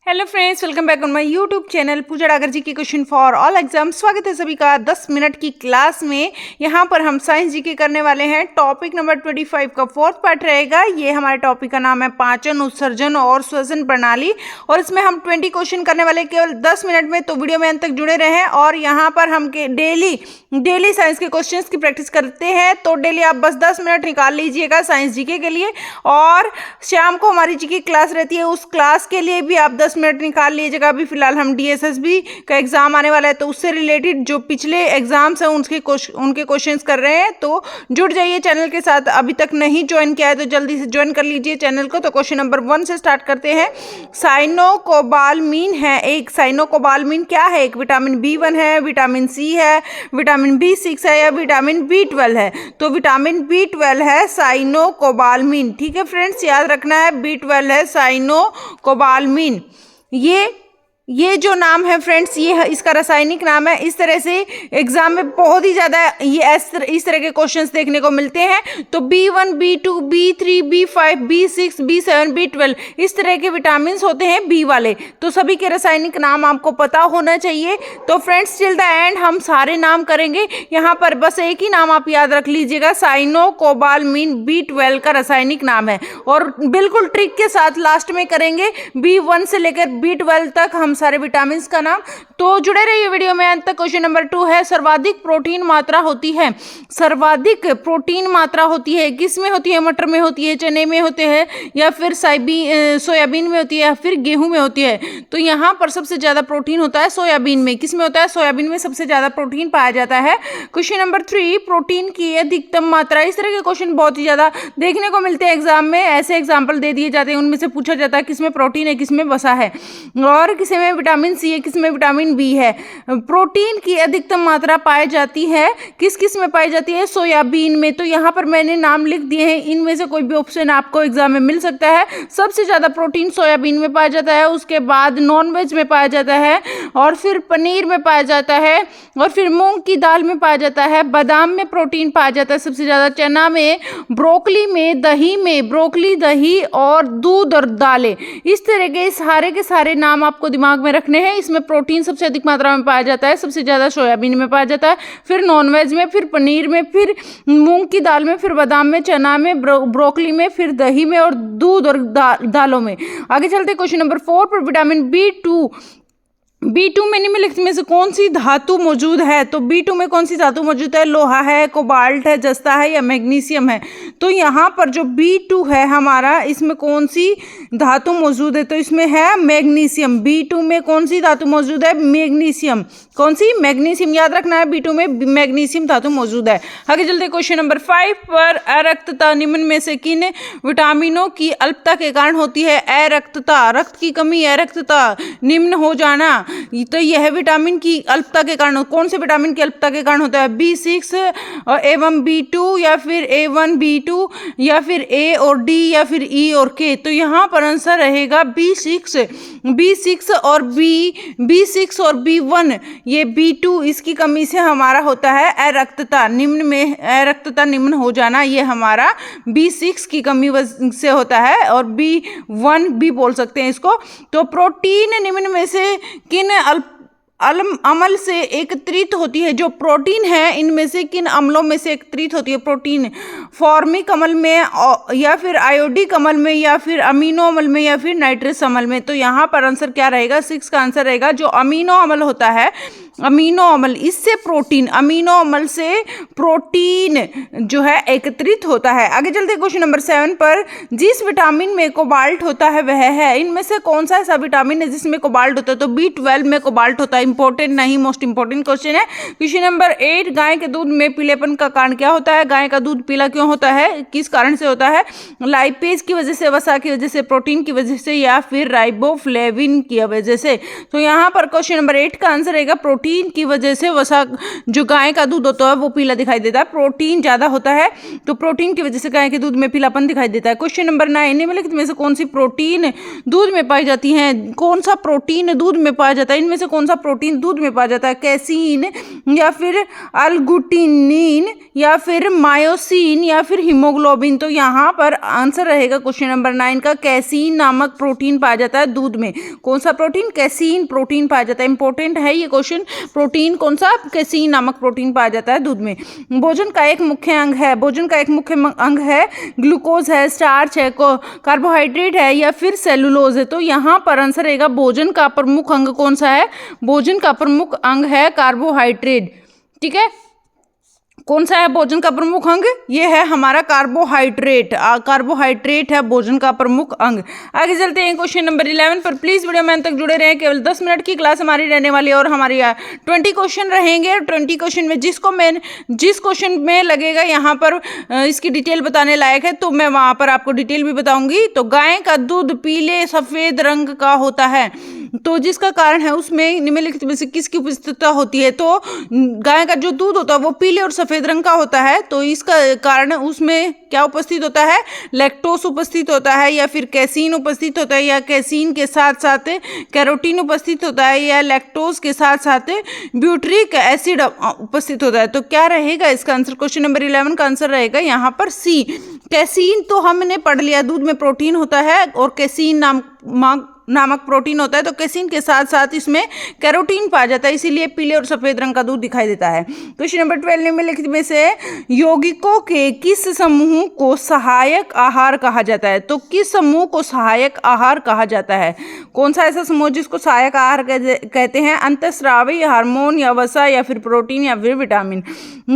Hello friends, welcome back on my YouTube channel Pooja Dagar ji की question for all exam. स्वागत है सभी का 10 मिनट की क्लास में। यहाँ पर हम साइंस जी के करने वाले हैं। टॉपिक नंबर 25 का फोर्थ पार्ट रहेगा। ये हमारे टॉपिक का नाम है पाचन, उत्सर्जन और श्वसन प्रणाली, और इसमें हम 20 क्वेश्चन करने वाले केवल 10 मिनट में। तो वीडियो में अंत तक जुड़े रहें। और यहाँ पर हम डेली साइंस के क्वेश्चंस की प्रैक्टिस करते हैं। तो डेली आप बस 10 मिनट निकाल लीजिएगा साइंस जीके के लिए, और शाम को हमारी जी की क्लास रहती है, उस क्लास के लिए भी आप 10 मिनट निकाल लीजिएगा। अभी फिलहाल हम डीएसएसबी का एग्जाम आने वाला है, तो उससे रिलेटेड जो पिछले एग्जाम्स हैं उनके क्वेश्चंस कर रहे हैं। तो जुड़ जाइए चैनल के साथ। अभी तक नहीं ज्वाइन किया है तो जल्दी से ज्वाइन कर लीजिए चैनल को। तो क्वेश्चन नंबर 1 से स्टार्ट करते हैं। साइनोकोबालमीन है एक। साइनोकोबालमीन क्या है? एक विटामिन B1 है, विटामिन C है, विटामिन B6 है, या विटामिन B12 है? तो विटामिन B12 है साइनोकोबालमीन। ठीक है फ्रेंड्स, याद रखना है, B12 है साइनोकोबालमीन। ये जो नाम है फ्रेंड्स, ये इसका रासायनिक नाम है। इस तरह से एग्जाम में बहुत ही ज़्यादा ये इस तरह के क्वेश्चंस देखने को मिलते हैं। तो B1, B2, B3, B5, B6, B7, B12 इस तरह के विटामिन होते हैं बी वाले। तो सभी के रासायनिक नाम आपको पता होना चाहिए। तो फ्रेंड्स टिल द एंड हम सारे नाम करेंगे। यहाँ पर बस एक ही नाम आप याद रख लीजिएगा, साइनोकोबालमीन B12 का रासायनिक नाम है। और बिल्कुल ट्रिक के साथ लास्ट में करेंगे B1 से लेकर B12 तक हम सारे विटामिन का नाम। तो जुड़े रहिए वीडियो में अंत तक। क्वेश्चन नंबर 2 है, सर्वाधिक प्रोटीन मात्रा होती है। सर्वाधिक प्रोटीन मात्रा होती है किस में होती है? मटर में होती है, चने में होते हैं, या फिर सोयाबीन में होती है, या फिर गेहूं में होती है? तो यहाँ पर सबसे ज्यादा प्रोटीन होता है सोयाबीन में। किस में होता है? सोयाबीन में सबसे ज्यादा प्रोटीन पाया जाता है। क्वेश्चन नंबर 3, प्रोटीन की अधिकतम मात्रा। इस तरह के क्वेश्चन बहुत ही ज्यादा देखने को मिलते हैं एग्जाम में। ऐसे एग्जाम्पल दे दिए जाते हैं, उनमें से पूछा जाता है किसमें प्रोटीन है, किसमें वसा है, और किस में विटामिन C है, किसमें विटामिन B है। प्रोटीन की अधिकतम मात्रा पाई जाती है किस किस में पाई जाती है? सोयाबीन में। तो यहाँ पर मैंने नाम लिख दिए हैं, इनमें से कोई भी ऑप्शन आपको एग्जाम में मिल सकता है। सबसे ज्यादा प्रोटीन सोयाबीन में पाया जाता है, उसके बाद नॉनवेज में पाया जाता है, और फिर पनीर में पाया जाता है, और फिर मूंग की दाल में पाया जाता है, बादाम में प्रोटीन पाया जाता है सबसे ज्यादा, चना में, ब्रोकली में, दही में, ब्रोकली, दही, और दूध और दालें। इस तरह के सारे नाम आपको दिमाग में रखने हैं। इसमें प्रोटीन सबसे अधिक मात्रा में पाया जाता है, सबसे ज्यादा सोयाबीन में पाया जाता है, फिर नॉनवेज में, फिर पनीर में, फिर मूंग की दाल में, फिर बादाम में, चना में, ब्रोकली में, फिर दही में, और दूध और दालों में। आगे चलते क्वेश्चन नंबर 4 पर। विटामिन B2 में निम्नलिखित में से कौन सी धातु मौजूद है? तो B2 में कौन सी धातु मौजूद है? लोहा है, कोबाल्ट है, जस्ता है, या मैग्नीशियम है? तो यहाँ पर जो B2 है हमारा, इसमें कौन सी धातु मौजूद है? तो इसमें है मैग्नीशियम। B2 में कौन सी धातु मौजूद है? मैग्नीशियम। कौन सी? मैग्नीशियम। याद रखना है, B2 में मैग्नीशियम धातु मौजूद है। आगे चलते क्वेश्चन नंबर 5 पर। अरक्तता निम्न में से किन विटामिनों की अल्पता के कारण होती है? अरक्तता, रक्त की कमी, अरक्तता, निम्न हो जाना। तो यह विटामिन की अल्पता के कारण, कौन से विटामिन की अल्पता के कारण होता है? B6 एवं B2, या फिर A1 B2, या फिर A और D, या फिर E और K? तो यहाँ पर आंसर रहेगा B6 और B6 और B1। ये B2 इसकी कमी से हमारा होता है अरक्तता, अरक्तता निम्न हो जाना। ये हमारा B6 की कमी से होता है, और B1 भी बोल सकते हैं इसको। तो प्रोटीन निम्न में से किन अम्ल से एकत्रित होती है? जो प्रोटीन है इनमें से किन अम्लों में से एकत्रित होती है प्रोटीन? फॉर्मिक अम्ल में, या फिर आयोडिक अम्ल में, या फिर अमीनो अम्ल में, या फिर नाइट्रस अम्ल में? तो यहाँ पर आंसर क्या रहेगा? 6 का आंसर रहेगा जो अमीनो अम्ल होता है। अमीनो अम्ल, इससे प्रोटीन, अमीनो अम्ल से प्रोटीन जो है एकत्रित होता है। आगे चलते क्वेश्चन नंबर 7 पर। जिस विटामिन में कोबाल्ट होता है वह है? इनमें से कौन सा ऐसा विटामिन है जिसमें कोबाल्ट होता है? तो B12 में कोबाल्ट होता है। इंपॉर्टेंट नहीं, मोस्ट इंपॉर्टेंट क्वेश्चन है। क्वेश्चन नंबर 8, गाय के दूध में पीलेपन का कारण क्या होता है? गाय का दूध पीला क्यों होता है? किस कारण से होता है? लाइपेज की वजह से, वसा की वजह से, प्रोटीन की वजह से, या फिर राइबोफ्लेविन की वजह से? तो यहाँ पर क्वेश्चन नंबर 8 का आंसर रहेगा प्रोटीन की वजह से। वसा, जो गाय का दूध होता है वो पीला दिखाई देता है, प्रोटीन ज्यादा होता है, तो प्रोटीन की वजह से गाय के दूध में पीलापन दिखाई देता है। क्वेश्चन नंबर 9, निम्नलिखित में से कौन सी प्रोटीन दूध में पाई जाती है? कौन सा प्रोटीन दूध में पाया जाता है? इनमें से कौन सा प्रोटीन दूध में पाया जाता है? कैसीन या फिर अल्बुटिनिन या फिर मायोसिन या फिर हीमोग्लोबिन। तो यहाँ पर आंसर रहेगा क्वेश्चन नंबर 9 का, कैसीन नामक प्रोटीन पाया जाता है दूध में। कौन सा प्रोटीन? कैसीन प्रोटीन पाया जाता है। इंपॉर्टेंट है ये क्वेश्चन। प्रोटीन कौन सा? कैसीन नामक प्रोटीन पाया जाता है दूध में। भोजन का एक मुख्य अंग है, भोजन का एक मुख्य अंग है ग्लूकोज है, स्टार्च है, कार्बोहाइड्रेट है या फिर सेलुलोज है। तो यहाँ पर आंसर रहेगा भोजन का प्रमुख अंग कौन सा है? भोजन का प्रमुख अंग है कार्बोहाइड्रेट। ठीक है, कौन सा है भोजन का प्रमुख अंग? ये है हमारा कार्बोहाइड्रेट। कार्बोहाइड्रेट है भोजन का प्रमुख अंग। आगे चलते हैं क्वेश्चन नंबर 11 पर। प्लीज वीडियो में अंत तक जुड़े रहें। केवल 10 मिनट की क्लास हमारी रहने वाली है और हमारी 20 क्वेश्चन रहेंगे। 20 क्वेश्चन में जिस क्वेश्चन में लगेगा यहाँ पर इसकी डिटेल बताने लायक है तो मैं वहाँ पर आपको डिटेल भी बताऊंगी। तो गाय का दूध पीले सफेद रंग का होता है, तो जिसका कारण है उसमें निम्नलिखित में से किसकी उपस्थिति होती है? तो गाय का जो दूध होता है वो पीले और सफेद रंग का होता है, तो इसका कारण उसमें क्या उपस्थित होता है? लैक्टोस उपस्थित होता है या फिर कैसीन उपस्थित होता है या कैसीन के साथ साथ कैरोटीन उपस्थित होता है या लैक्टोस के साथ साथ ब्यूटरिक एसिड उपस्थित होता है। तो क्या रहेगा इसका आंसर? क्वेश्चन नंबर 11 का आंसर रहेगा यहाँ पर सी। कैसीन तो हमने पढ़ लिया, दूध में प्रोटीन होता है और कैसीन नामक प्रोटीन होता है, तो कैसीन के साथ साथ इसमें कैरोटीन पाया जाता है, इसीलिए पीले और सफेद रंग का दूध दिखाई देता है। क्वेश्चन नंबर 12 निम्नलिखित में से यौगिकों के किस समूह को सहायक आहार कहा जाता है? तो किस समूह को सहायक आहार कहा जाता है? कौन सा ऐसा समूह जिसको सहायक आहार कहते हैं? अंतःस्रावी, हार्मोन या वसा या फिर प्रोटीन या फिर विटामिन।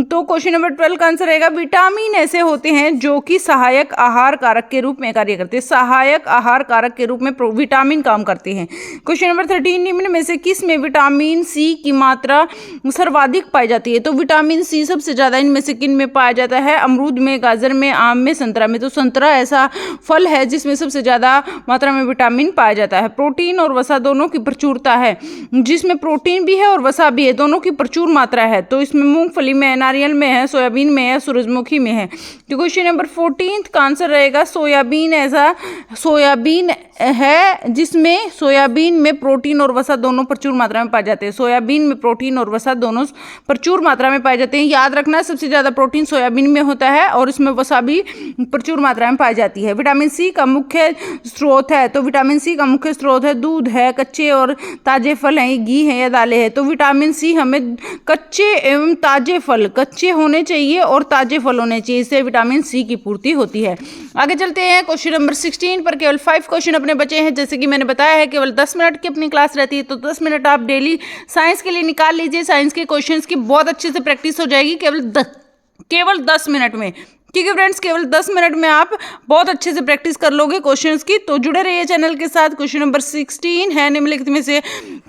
तो क्वेश्चन नंबर 12 का आंसर रहेगा विटामिन ऐसे होते हैं जो कि सहायक आहार कारक के रूप में कार्य करते हैं। सहायक आहार कारक के रूप में विटामिन काम करते हैं। क्वेश्चन नंबर 13 निम्न में से किस में विटामिन सी की मात्रा सर्वाधिक पाई जाती है? तो विटामिन सी सबसे ज्यादा इनमें से किन में पाया जाता है? अमरूद में, गाजर में, आम में, संतरा में। तो संतरा ऐसा फल है जिसमें सबसे ज्यादा मात्रा में विटामिन पाया जाता है। प्रोटीन और वसा दोनों की प्रचुरता है, जिसमें प्रोटीन भी है और वसा भी है, दोनों की प्रचुर मात्रा है। तो इसमें मूंगफली में, नारियल में है, सोयाबीन में है, सूरजमुखी में है। तो क्वेश्चन नंबर 14 का आंसर रहेगा सोयाबीन। ऐसा सोयाबीन है जिसमें सोयाबीन में प्रोटीन और वसा दोनों प्रचुर मात्रा में पाए जाते हैं। सोयाबीन में प्रोटीन और वसा दोनों प्रचुर मात्रा में पाए जाते हैं। याद रखना, सबसे ज्यादा प्रोटीन सोयाबीन में होता है और इसमें वसा भी प्रचुर मात्रा में पाई जाती है। विटामिन सी का मुख्य स्रोत है, तो विटामिन सी का मुख्य स्रोत है दूध है, कच्चे और ताजे फल हैं, घी है या दालें हैं। तो विटामिन सी हमें कच्चे एवं ताजे फल, कच्चे होने चाहिए और ताजे फल होने चाहिए, इससे विटामिन सी की पूर्ति होती है। आगे चलते हैं क्वेश्चन नंबर 16 पर। केवल 5 क्वेश्चन अपने बचे हैं। जैसे कि मैंने बताया है केवल 10 मिनट की अपनी क्लास रहती है, तो 10 मिनट आप डेली साइंस के लिए निकाल लीजिए। साइंस के क्वेश्चंस की बहुत अच्छे से प्रैक्टिस हो जाएगी केवल 10 मिनट में। ठीक है फ्रेंड्स, केवल 10 मिनट में आप बहुत अच्छे से प्रैक्टिस कर लोगे क्वेश्चंस की। तो जुड़े रहिए चैनल के साथ। क्वेश्चन नंबर 16 है निम्नलिखित में से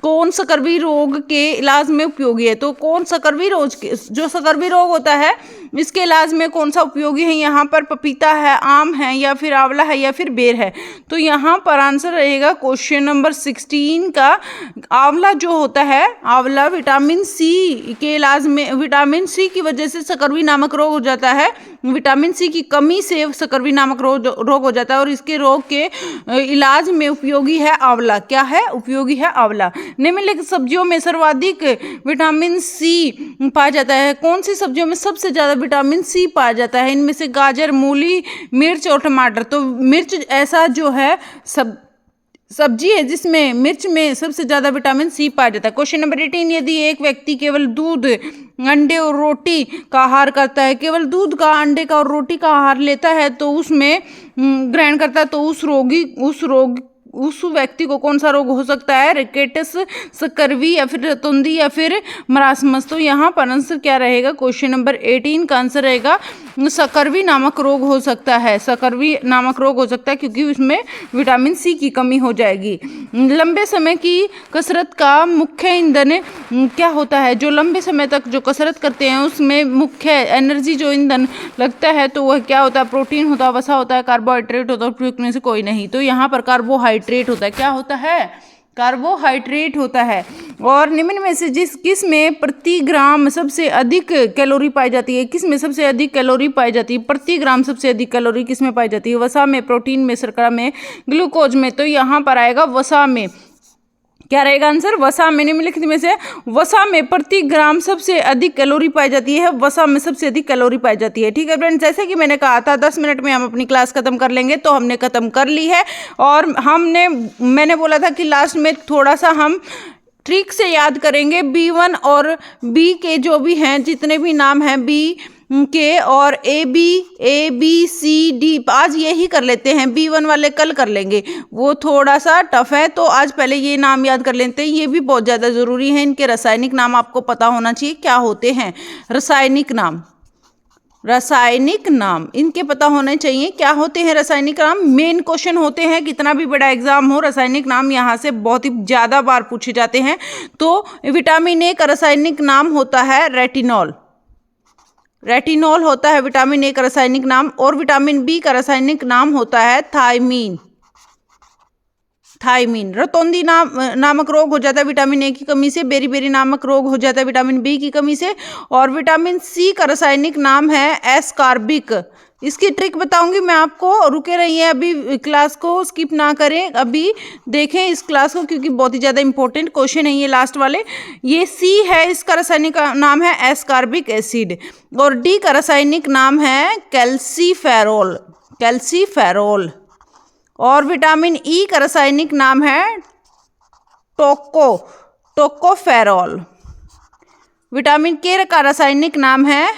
कौन सकरवी रोग के इलाज में उपयोगी है? तो कौन सकरवी रोग, जो सकरवी रोग होता है इसके इलाज में कौन सा उपयोगी है? यहाँ पर पपीता है, आम है या फिर आंवला है या फिर बेर है। तो यहाँ पर आंसर रहेगा क्वेश्चन नंबर 16 का आंवला जो होता है, आंवला विटामिन सी के इलाज में, विटामिन सी की वजह से सकरवी नामक रोग हो जाता है। विटामिन सी की कमी से सकरवी नामक रोग हो जाता है और इसके रोग के इलाज में उपयोगी है आंवला। क्या है? उपयोगी है आंवला। निम्नलिखित सब्जियों में सर्वाधिक विटामिन सी पाया जाता है। कौन सी सब्जियों में सबसे ज्यादा विटामिन सी पाया जाता है? इनमें से गाजर, मूली, मिर्च और टमाटर। तो मिर्च ऐसा जो है सब्जी है जिसमें मिर्च में सबसे ज्यादा विटामिन सी पाया जाता है। क्वेश्चन नंबर 18 यदि एक व्यक्ति केवल दूध, अंडे और रोटी का आहार करता है, केवल दूध का, अंडे का और रोटी का आहार लेता है, तो उसमें ग्रहण करता है, तो उस व्यक्ति को कौन सा रोग हो सकता है? रिकेटस, सकरवी या फिर रतुंदी या फिर मरासमस। तो यहाँ पर आंसर क्या रहेगा? क्वेश्चन नंबर 18 का आंसर रहेगा सकरवी नामक रोग हो सकता है। सकरवी नामक रोग हो सकता है क्योंकि उसमें विटामिन सी की कमी हो जाएगी। लंबे समय की कसरत का मुख्य ईंधन क्या होता है? जो लंबे समय तक जो कसरत करते हैं उसमें मुख्य एनर्जी जो ईंधन लगता है तो वह क्या होता है? प्रोटीन होता है, वसा होता है, कार्बोहाइड्रेट होता है, उपयुक्त में से कोई नहीं। तो यहाँ पर कार्बोहाइड्रेट होता है। क्या होता है? कार्बोहाइड्रेट होता है। और निम्न में से किस में प्रति ग्राम सबसे अधिक कैलोरी पाई जाती है? किस में सबसे अधिक कैलोरी पाई जाती है? प्रति ग्राम सबसे अधिक कैलोरी किस में पाई जाती है? वसा में, प्रोटीन में, शर्करा में, ग्लूकोज में। तो यहाँ पर आएगा वसा में। क्या रहेगा आंसर? वसा में निम्नलिखित में से वसा में प्रति ग्राम सबसे अधिक कैलोरी पाई जाती है, वसा में सबसे अधिक कैलोरी पाई जाती है। ठीक है फ्रेंड्स, जैसे कि मैंने कहा था 10 मिनट में हम अपनी क्लास खत्म कर लेंगे, तो हमने खत्म कर ली है। और मैंने बोला था कि लास्ट में थोड़ा सा हम ट्रिक से याद करेंगे। B1 और B के जो भी हैं, जितने भी नाम हैं B के और ABCD, आज यही कर लेते हैं। B1 वाले कल कर लेंगे, वो थोड़ा सा टफ है, तो आज पहले ये नाम याद कर लेते हैं। ये भी बहुत ज़्यादा ज़रूरी है, इनके रासायनिक नाम आपको पता होना चाहिए क्या होते हैं। रासायनिक नाम इनके पता होने चाहिए क्या होते हैं। रासायनिक नाम मेन क्वेश्चन होते हैं, कितना भी बड़ा एग्जाम हो, रासायनिक नाम यहाँ से बहुत ही ज़्यादा बार पूछे जाते हैं। तो विटामिन ए का रासायनिक नाम होता है रेटिनॉल होता है विटामिन ए का रासायनिक नाम। और विटामिन बी का रासायनिक नाम होता है थायमीन। रतौंधी नामक रोग हो जाता है विटामिन ए की कमी से। बेरी नामक रोग हो जाता है विटामिन बी की कमी से। और विटामिन सी का रासायनिक नाम है एस्कॉर्बिक। इसकी ट्रिक बताऊंगी मैं आपको, रुके रहिए, अभी क्लास को स्किप ना करें, अभी देखें इस क्लास को, क्योंकि बहुत ही ज़्यादा इंपॉर्टेंट क्वेश्चन है ये लास्ट वाले। ये सी है, इसका रासायनिक नाम है एस्कॉर्बिक एसिड। और डी का रासायनिक नाम है कैल्सीफेरोल। और विटामिन ई का रासायनिक नाम है टोकोफेरॉल। विटामिन के का रासायनिक नाम है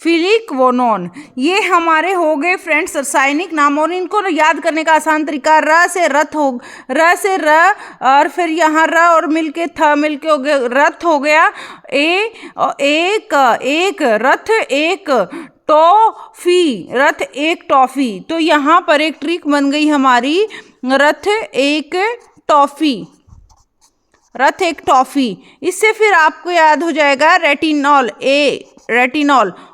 फिलिक्वोनोन। ये हमारे हो गए फ्रेंड्स रासायनिक नाम। और इनको याद करने का आसान तरीका, र से र और फिर यहाँ र और मिलके थ मिलके हो गया रथ हो गया। एक रथ एक टॉफी। तो यहाँ पर एक ट्रिक बन गई हमारी, रथ एक टॉफी। इससे फिर आपको याद हो जाएगा रेटिनॉल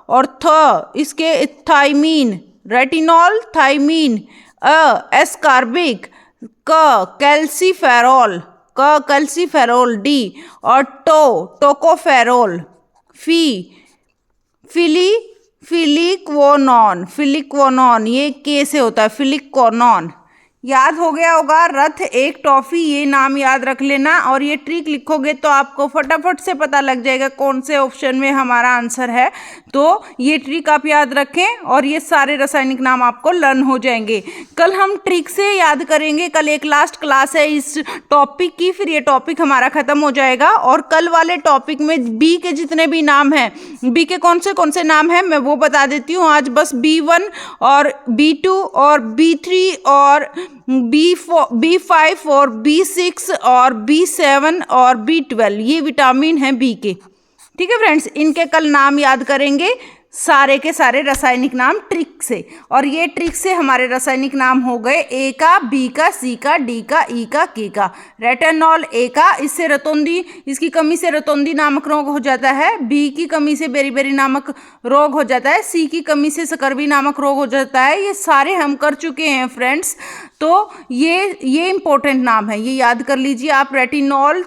और इसके thiamine, retinol thiamine, ascorbic, calciferol D, और टोकोफेरोल फिलिक्वोनॉन, ये के से होता है फिलिक्वोनॉन। याद हो गया होगा, रथ एक टॉफी, ये नाम याद रख लेना। और ये ट्रिक लिखोगे तो आपको फटाफट से पता लग जाएगा कौन से ऑप्शन में हमारा आंसर है। तो ये ट्रिक आप याद रखें और ये सारे रासायनिक नाम आपको लर्न हो जाएंगे। कल हम ट्रिक से याद करेंगे, कल एक लास्ट क्लास है इस टॉपिक की, फिर ये टॉपिक हमारा खत्म हो जाएगा। और कल वाले टॉपिक में बी के जितने भी नाम हैं, बी के कौन से नाम हैं मैं वो बता देती हूँ आज। बस B1 और B2 और B3 और B5 और B6 और B7 और B12, ये विटामिन हैं बी के। ठीक है फ्रेंड्स, इनके कल नाम याद करेंगे, सारे के सारे रासायनिक नाम ट्रिक से। और ये ट्रिक से हमारे रासायनिक नाम हो गए ए का, बी का, सी का, डी का, ई का, के का। रेटिनॉल ए का, इससे रतौंधी, इसकी कमी से रतौंधी नामक रोग हो जाता है। बी की कमी से बेरी नामक रोग हो जाता है। सी की कमी से स्कर्वी नामक रोग हो जाता है। ये सारे हम कर चुके हैं फ्रेंड्स। तो ये इंपॉर्टेंट नाम है, ये याद कर लीजिए आप। Retinol,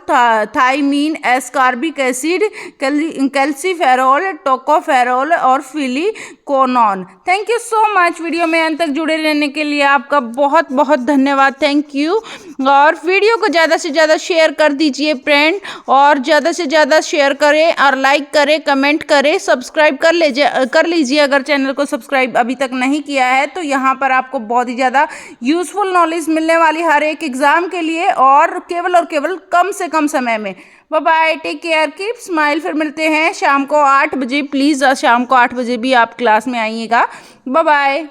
thiamine, ascorbic acid, calciferol, tocopherol और phylloquinone. Thank you so much. Video में अंत तक जुड़े रहने के लिए आपका बहुत बहुत धन्यवाद। Thank you. और वीडियो को ज़्यादा से ज़्यादा शेयर कर दीजिए फ्रेंड, और ज़्यादा से ज़्यादा शेयर करें और लाइक करें, कमेंट करें, सब्सक्राइब कर लीजिए अगर चैनल को सब्सक्राइब अभी तक नहीं किया है। तो यहाँ पर आपको बहुत ही ज़्यादा यूज़फुल नॉलेज मिलने वाली हर एक एग्जाम के लिए, और केवल कम से कम समय में। Bye bye, take care, keep smile. फिर मिलते हैं शाम को 8 बजे। प्लीज़ शाम को 8 बजे भी आप क्लास में आइएगा। Bye bye.